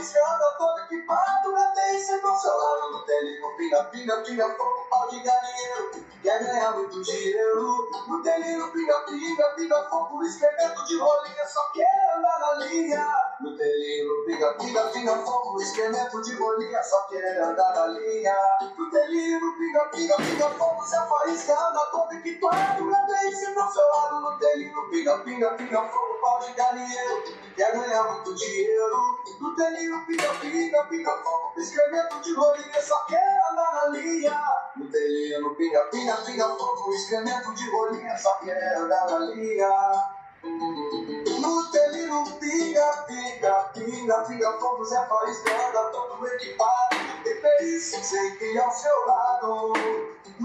faísca, anda todo equipado, até sempre ao seu lado. No telinho, pinga, pinga, pinga, fogo, pau de galinheiro, quer ganhar muito dinheiro. No telinho, pinga, pinga, pinga, fogo, excremento de rolinha, só quer andar na linha. No telinho, pinga, pinga, pinga, fogo, excremento de rolinha, só quer andar na linha. No telinho, pinga, pinga, pinga, fogo, se a faísca anda todo equipado, até sempre ao seu lado. No telinho, pinga, pinga, pinga, fogo, pau de galinheiro, quer ganhar muito dinheiro. No telinho, pinga, pinga, pinga, fogo, excremento de rolinha, só quer andar na linha. No telinho, pinga, pinga, pinga, fogo, excremento de rolinha, só quer andar na linha. No telinho, pinga, pinga, pinga, pinga, fogo, Zé Faísca anda todo equipado, tem perícia sempre ao seu lado.